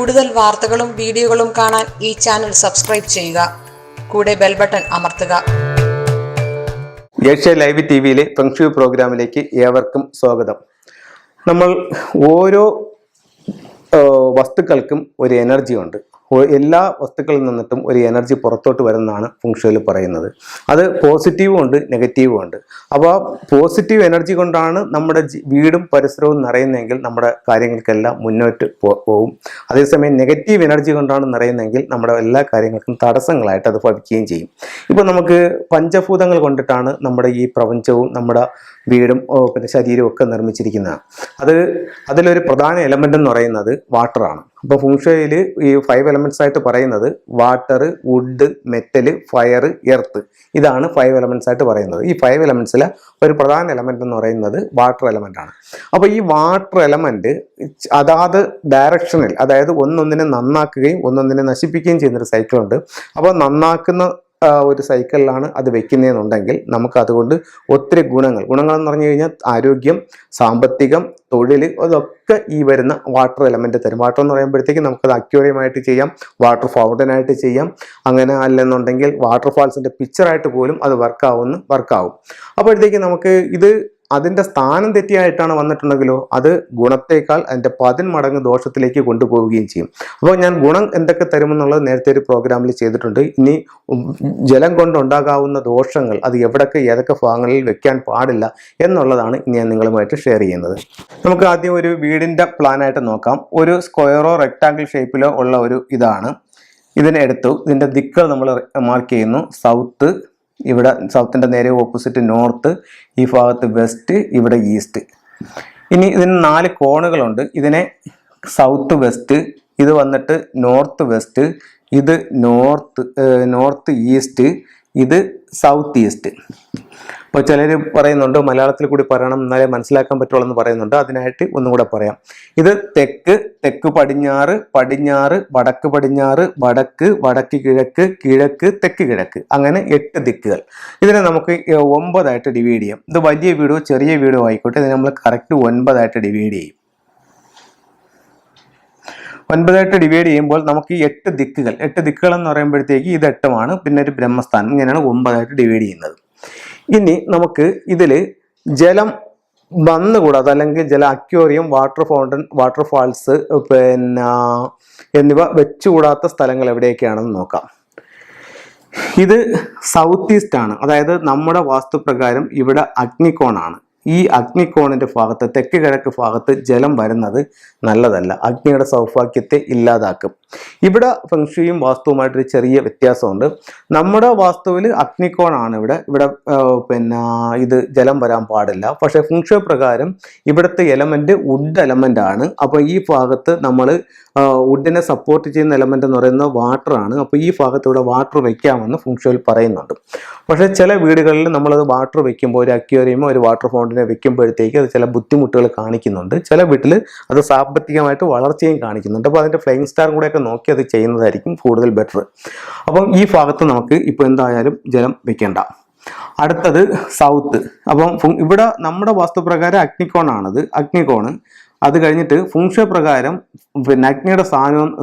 കൂടുതൽ വാർത്തകളും വീഡിയോകളും കാണാൻ ഈ ചാനൽ സബ്സ്ക്രൈബ് ചെയ്യുക. കൂടെ ബെൽ ബട്ടൺ അമർത്തുക. ഏഷ്യ ലൈവ് ടിവിയിലെ ഫെങ്ഷു പ്രോഗ്രാമിലേക്ക് ഏവർക്കും സ്വാഗതം. നമ്മൾ ഓരോ വസ്തുക്കൾക്കും ഒരു എനർജി ഉണ്ട്. എല്ലാ വസ്തുക്കളിൽ നിന്നിട്ടും ഒരു എനർജി പുറത്തോട്ട് വരുന്നതാണ് ഫെങ്ഷുയിൽ പറയുന്നത്. അത് പോസിറ്റീവും ഉണ്ട്, നെഗറ്റീവും ഉണ്ട്. അപ്പോൾ പോസിറ്റീവ് എനർജി കൊണ്ടാണ് നമ്മുടെ വീടും പരിസരവും നിറയുന്നതെങ്കിൽ നമ്മുടെ കാര്യങ്ങൾക്കെല്ലാം മുന്നോട്ട് പോകും. അതേസമയം നെഗറ്റീവ് എനർജി കൊണ്ടാണ് നിറയുന്നതെങ്കിൽ നമ്മുടെ എല്ലാ കാര്യങ്ങൾക്കും തടസ്സങ്ങളായിട്ട് അത് ഭവിക്കുകയും ചെയ്യും. ഇപ്പോൾ നമുക്ക് പഞ്ചഭൂതങ്ങൾ കൊണ്ടിട്ടാണ് നമ്മുടെ ഈ പ്രപഞ്ചവും നമ്മുടെ വീടും പിന്നെ ശരീരവും ഒക്കെ നിർമ്മിച്ചിരിക്കുന്നതാണ്. അതിലൊരു പ്രധാന എലമെന്റ് എന്ന് പറയുന്നത് വാട്ടറാണ്. അപ്പോൾ ഫെങ്ഷുയിൽ ഈ 5 എലമെന്റ്സ് ആയിട്ട് പറയുന്നത് water, wood, metal, fire, earth. ഇതാണ് 5 എലമെന്റ്സ് ആയിട്ട് പറയുന്നത്. ഈ 5 എലമെന്റ്സിലെ ഒരു പ്രധാന എലമെന്റ് എന്ന് പറയുന്നത് വാട്ടർ എലമെന്റ് ആണ്. അപ്പോൾ ഈ വാട്ടർ എലമെന്റ് അതാത് ഡയറക്ഷനിൽ, അതായത് ഒന്നൊന്നിനെ നന്നാക്കുകയും ഒന്നൊന്നിനെ നശിപ്പിക്കുകയും ചെയ്യുന്നൊരു സൈക്കിളുണ്ട്. അപ്പോൾ നന്നാക്കുന്ന ഒരു സൈക്കിളിലാണ് അത് വെക്കുന്നതെന്നുണ്ടെങ്കിൽ നമുക്ക് അതുകൊണ്ട് ഒത്തിരി ഗുണങ്ങളെന്ന് പറഞ്ഞു കഴിഞ്ഞാൽ ആരോഗ്യം, സാമ്പത്തികം, തൊഴിൽ, അതൊക്കെ ഈ വരുന്ന വാട്ടർ എലമെന്റ് തരും. വാട്ടർ എന്ന് പറയുമ്പോഴത്തേക്കും നമുക്കത് അക്വേറിയമായിട്ട് ചെയ്യാം, വാട്ടർ ഫൗണ്ടനായിട്ട് ചെയ്യാം, അങ്ങനെ അല്ലെന്നുണ്ടെങ്കിൽ വാട്ടർ ഫാൾസിന്റെ പിക്ചറായിട്ട് പോലും അത് വർക്കാവും. അപ്പോഴത്തേക്ക് നമുക്ക് ഇത് അതിൻ്റെ സ്ഥാനം തെറ്റിയായിട്ടാണ് വന്നിട്ടുണ്ടെങ്കിലോ അത് ഗുണത്തേക്കാൾ അതിൻ്റെ 10 മടങ്ങ് ദോഷത്തിലേക്ക് കൊണ്ടുപോവുകയും ചെയ്യും. അപ്പോൾ ഞാൻ ഗുണം എന്തൊക്കെ തരുമെന്നുള്ളത് നേരത്തെ ഒരു പ്രോഗ്രാമിൽ ചെയ്തിട്ടുണ്ട്. ഇനി ജലം കൊണ്ടുണ്ടാകാവുന്ന ദോഷങ്ങൾ അത് എവിടൊക്കെ ഏതൊക്കെ ഭാഗങ്ങളിൽ വെക്കാൻ പാടില്ല എന്നുള്ളതാണ് ഇനി ഞാൻ നിങ്ങളുമായിട്ട് ഷെയർ ചെയ്യുന്നത്. നമുക്ക് ആദ്യം ഒരു വീടിൻ്റെ പ്ലാനായിട്ട് നോക്കാം. ഒരു സ്ക്വയറോ റെക്ടാങ്കിൾ ഷേപ്പിലോ ഉള്ള ഒരു ഇതാണ്. ഇതിനെ എടുത്തു. ഇതിൻ്റെ ദിക്കുകൾ നമ്മൾ മാർക്ക് ചെയ്യുന്നു. സൗത്ത്, ഇവിടെ സൗത്തിൻ്റെ നേരെ ഓപ്പോസിറ്റ് നോർത്ത്, ഈ ഭാഗത്ത് വെസ്റ്റ്, ഇവിടെ ഈസ്റ്റ്. ഇനി ഇതിന് 4 കോണുകളുണ്ട്. ഇതിനെ സൗത്ത് വെസ്റ്റ്, ഇത് വന്നിട്ട് നോർത്ത് വെസ്റ്റ്, ഇത് നോർത്ത് ഈസ്റ്റ്, ഇത് സൗത്ത് ഈസ്റ്റ്. അപ്പോൾ ചിലർ പറയുന്നുണ്ട് മലയാളത്തിൽ കൂടി പറയണം എന്നാലേ മനസ്സിലാക്കാൻ പറ്റുള്ളൂ എന്ന് പറയുന്നുണ്ട്. അതിനായിട്ട് ഒന്നും കൂടെ പറയാം. ഇത് തെക്ക് പടിഞ്ഞാറ്, വടക്ക് പടിഞ്ഞാറ്, വടക്ക് കിഴക്ക്, കിഴക്ക് തെക്ക് കിഴക്ക്, അങ്ങനെ 8 ദിക്കുകൾ. ഇതിനെ നമുക്ക് 9 ആയിട്ട് ഡിവൈഡ് ചെയ്യാം. ഇത് വലിയ വീടോ ചെറിയ വീടോ ആയിക്കോട്ടെ, ഇതിനെ നമ്മൾ കറക്റ്റ് 9 ആയിട്ട് ഡിവൈഡ് ചെയ്യും. 9 ആയിട്ട് ഡിവൈഡ് ചെയ്യുമ്പോൾ നമുക്ക് ഈ 8 ദിക്കുകൾ എന്ന് പറയുമ്പോഴത്തേക്ക് ഇത് 8ആണ്, പിന്നെ ഒരു ബ്രഹ്മസ്ഥാനം, ഇങ്ങനെയാണ് 9 ആയിട്ട് ഡിവൈഡ് ചെയ്യുന്നത്. ഇനി നമുക്ക് ഇതിൽ ജലം വന്നുകൂടാതെ, അല്ലെങ്കിൽ ജല aquarium, water fountain, water falls പിന്നെ എന്നിവ വെച്ചുകൂടാത്ത സ്ഥലങ്ങൾ എവിടെയൊക്കെയാണെന്ന് നോക്കാം. ഇത് സൗത്ത് ഈസ്റ്റ് ആണ്. അതായത് നമ്മുടെ വാസ്തുപ്രകാരം ഇവിടെ അഗ്നികോണാണ്. ഈ അഗ്നികോണിന്റെ ഭാഗത്ത്, തെക്ക് കിഴക്ക് ഭാഗത്ത് ജലം വരുന്നത് നല്ലതല്ല. അഗ്നിയുടെ സൗഭാഗ്യത്തെ ഇല്ലാതാക്കും. ഇവിടെ ഫെങ്ഷുയും വാസ്തുവുമായിട്ടൊരു ചെറിയ വ്യത്യാസമുണ്ട്. നമ്മുടെ വാസ്തുവിൽ അഗ്നികോണാണ് ഇവിടെ പിന്നെ ഇത് ജലം വരാൻ പാടില്ല. പക്ഷെ ഫെങ്ഷു പ്രകാരം ഇവിടുത്തെ എലമെന്റ് വുഡ് എലമെന്റ് ആണ്. അപ്പോൾ ഈ ഭാഗത്ത് നമ്മൾ വുഡിനെ സപ്പോർട്ട് ചെയ്യുന്ന എലമെന്റ് എന്ന് പറയുന്നത് വാട്ടർ ആണ്. അപ്പോൾ ഈ ഭാഗത്ത് ഇവിടെ വാട്ടർ വെക്കാമെന്ന് ഫെങ്ഷുവിൽ പറയുന്നുണ്ട്. പക്ഷെ ചില വീടുകളിൽ നമ്മളത് വാട്ടർ വെക്കുമ്പോൾ, ഒരു അക്വേറിയമോ ഒരു വാട്ടർ ഫൗണ്ടനെ വെക്കുമ്പോഴത്തേക്ക് അത് ചില ബുദ്ധിമുട്ടുകൾ കാണിക്കുന്നുണ്ട്. ചില വീട്ടിൽ അത് സാമ്പത്തികമായിട്ട് വളർച്ചയും കാണിക്കുന്നുണ്ട്. അപ്പോൾ അതിൻ്റെ ഫ്ലൈയിങ് സ്റ്റാർ കൂടെയൊക്കെ നോക്കി അത് ചെയ്യുന്നതായിരിക്കും കൂടുതൽ ബെറ്റർ. അപ്പം ഈ ഭാഗത്ത് നമുക്ക് ഇപ്പോൾ എന്തായാലും ജലം വെക്കേണ്ട. അടുത്തത് സൗത്ത്. അപ്പം ഇവിടെ നമ്മുടെ വാസ്തുപ്രകാരം അഗ്നികോണാണത്, അഗ്നികോണ്. അത് കഴിഞ്ഞിട്ട് ഫെങ്ഷു പ്രകാരം പിന്നെ അഗ്നിയുടെ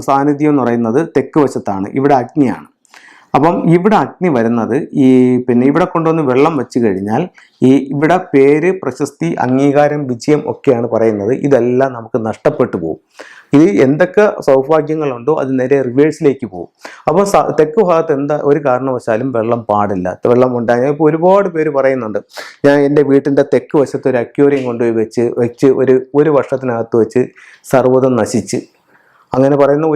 സാന്നിധ്യം എന്ന് പറയുന്നത് തെക്ക് വശത്താണ്. ഇവിടെ അഗ്നിയാണ്. അപ്പം ഇവിടെ അഗ്നി വരുന്നത് പിന്നെ ഇവിടെ കൊണ്ടുവന്ന് വെള്ളം വെച്ച് കഴിഞ്ഞാൽ ഇവിടെ പേര്, പ്രശസ്തി, അംഗീകാരം, വിജയം ഒക്കെയാണ് പറയുന്നത്. ഇതെല്ലാം നമുക്ക് നഷ്ടപ്പെട്ടു പോകും. ഇത് എന്തൊക്കെ സൗഭാഗ്യങ്ങളുണ്ടോ അത് നേരെ റിവേഴ്സിലേക്ക് പോകും. അപ്പോൾ തെക്ക് ഭാഗത്ത് ഒരു കാരണവശാലും വെള്ളം പാടില്ല. വെള്ളം ഉണ്ടായാൽ ഇപ്പോൾ ഒരുപാട് പേര് പറയുന്നുണ്ട്, ഞാൻ എൻ്റെ വീട്ടിൻ്റെ തെക്ക് വശത്ത് ഒരു അക്വേറിയം കൊണ്ടുപോയി വെച്ച് ഒരു വർഷത്തിനകത്ത് വെച്ച് സർവ്വതം നശിച്ച്, അങ്ങനെ പറയുന്ന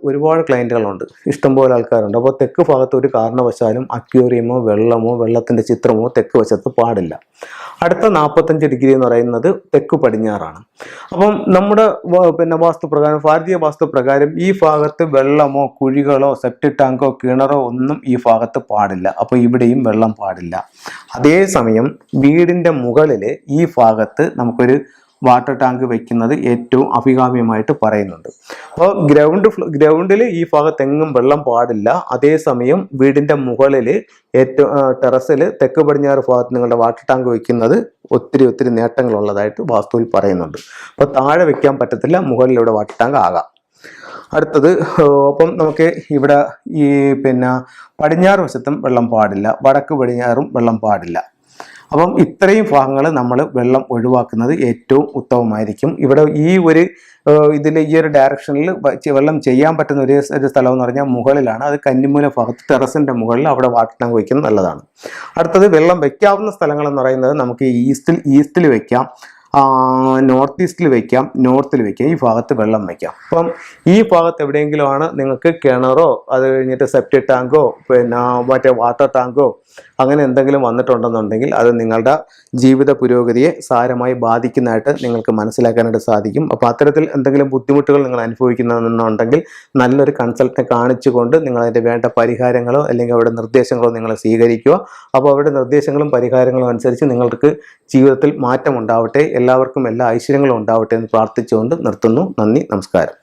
ഒരുപാട് ക്ലയൻറ്റുകളുണ്ട്, ഇഷ്ടംപോലെ ആൾക്കാരുണ്ട്. അപ്പോൾ തെക്ക് ഭാഗത്ത് ഒരു കാരണവശാലും അക്വേറിയമോ വെള്ളമോ വെള്ളത്തിൻ്റെ ചിത്രമോ തെക്ക് വശത്ത് പാടില്ല. അടുത്ത 45 ഡിഗ്രി എന്ന് പറയുന്നത് തെക്ക് പടിഞ്ഞാറാണ്. അപ്പം നമ്മുടെ പിന്നെ വാസ്തുപ്രകാരം, ഭാരതീയ വാസ്തുപ്രകാരം ഈ ഭാഗത്ത് വെള്ളമോ കുഴികളോ സെപ്റ്റിക് ടാങ്കോ കിണറോ ഒന്നും ഈ ഭാഗത്ത് പാടില്ല. അപ്പോൾ ഇവിടെയും വെള്ളം പാടില്ല. അതേസമയം വീടിൻ്റെ മുകളിൽ ഈ ഭാഗത്ത് നമുക്കൊരു വാട്ടർ ടാങ്ക് വെക്കുന്നത് ഏറ്റവും അഭികാമ്യമായിട്ട് പറയുന്നുണ്ട്. അപ്പോൾ ഗ്രൗണ്ടിൽ ഈ ഭാഗത്തെങ്ങും വെള്ളം പാടില്ല. അതേസമയം വീടിൻ്റെ മുകളിൽ ഏറ്റവും ടെറസിൽ തെക്ക് പടിഞ്ഞാറ് ഭാഗത്ത് നിങ്ങളുടെ വാട്ടർ ടാങ്ക് വെക്കുന്നത് ഒത്തിരി നേട്ടങ്ങളുള്ളതായിട്ട് വാസ്തുവിൽ പറയുന്നുണ്ട്. അപ്പോൾ താഴെ വെക്കാൻ പറ്റത്തില്ല, മുകളിലൂടെ വാട്ടർ ടാങ്ക് ആകാം. അടുത്തത് അപ്പം നമുക്ക് ഇവിടെ ഈ പിന്നെ പടിഞ്ഞാറ് വശത്തും വെള്ളം പാടില്ല, വടക്ക് പടിഞ്ഞാറും വെള്ളം പാടില്ല. അപ്പം ഇത്രയും ഭാഗങ്ങൾ നമ്മൾ വെള്ളം ഒഴിവാക്കുന്നത് ഏറ്റവും ഉത്തമമായിരിക്കും. ഇവിടെ ഈ ഒരു ഇതിൽ ഈ ഒരു ഡയറക്ഷനിൽ വെള്ളം ചെയ്യാൻ പറ്റുന്ന ഒരു സ്ഥലം എന്ന് പറഞ്ഞാൽ മുകളിലാണ്. അത് കന്നിമൂല ഭാഗത്ത് ടെറസിൻ്റെ മുകളിൽ അവിടെ വാട്ടർ ടാങ്ക് വയ്ക്കുന്നത് നല്ലതാണ്. അടുത്തത് വെള്ളം വയ്ക്കാവുന്ന സ്ഥലങ്ങൾ എന്ന് പറയുന്നത് നമുക്ക് ഈസ്റ്റിൽ വയ്ക്കാം, നോർത്ത് ഈസ്റ്റിൽ വയ്ക്കാം, നോർത്തിൽ വയ്ക്കാം, ഈ ഭാഗത്ത് വെള്ളം വയ്ക്കാം. അപ്പം ഈ ഭാഗത്ത് എവിടെയെങ്കിലും ആണ് നിങ്ങൾക്ക് കിണറോ അത് കഴിഞ്ഞിട്ട് സെപ്റ്റിക് ടാങ്കോ പിന്നെ മറ്റേ വാട്ടർ ടാങ്കോ അങ്ങനെ എന്തെങ്കിലും വന്നിട്ടുണ്ടെന്നുണ്ടെങ്കിൽ അത് നിങ്ങളുടെ ജീവിത പുരോഗതിയെ സാരമായി ബാധിക്കുന്നതായിട്ട് നിങ്ങൾക്ക് മനസ്സിലാക്കാനായിട്ട് സാധിക്കും. അപ്പോൾ അത്തരത്തിൽ എന്തെങ്കിലും ബുദ്ധിമുട്ടുകൾ നിങ്ങൾ അനുഭവിക്കുന്നുണ്ടെങ്കിൽ നല്ലൊരു കൺസൾട്ടനെ കാണിച്ചുകൊണ്ട് നിങ്ങളതിൻ്റെ വേണ്ട പരിഹാരങ്ങളോ അല്ലെങ്കിൽ അവരുടെ നിർദ്ദേശങ്ങളോ നിങ്ങൾ സ്വീകരിക്കുക. അപ്പോൾ അവരുടെ നിർദ്ദേശങ്ങളും പരിഹാരങ്ങളും അനുസരിച്ച് നിങ്ങൾക്ക് ജീവിതത്തിൽ മാറ്റം ഉണ്ടാവട്ടെ, എല്ലാവർക്കും എല്ലാ ഐശ്വര്യങ്ങളും ഉണ്ടാവട്ടെ എന്ന് പ്രാർത്ഥിച്ചുകൊണ്ട് നിർത്തുന്നു. നന്ദി, നമസ്കാരം.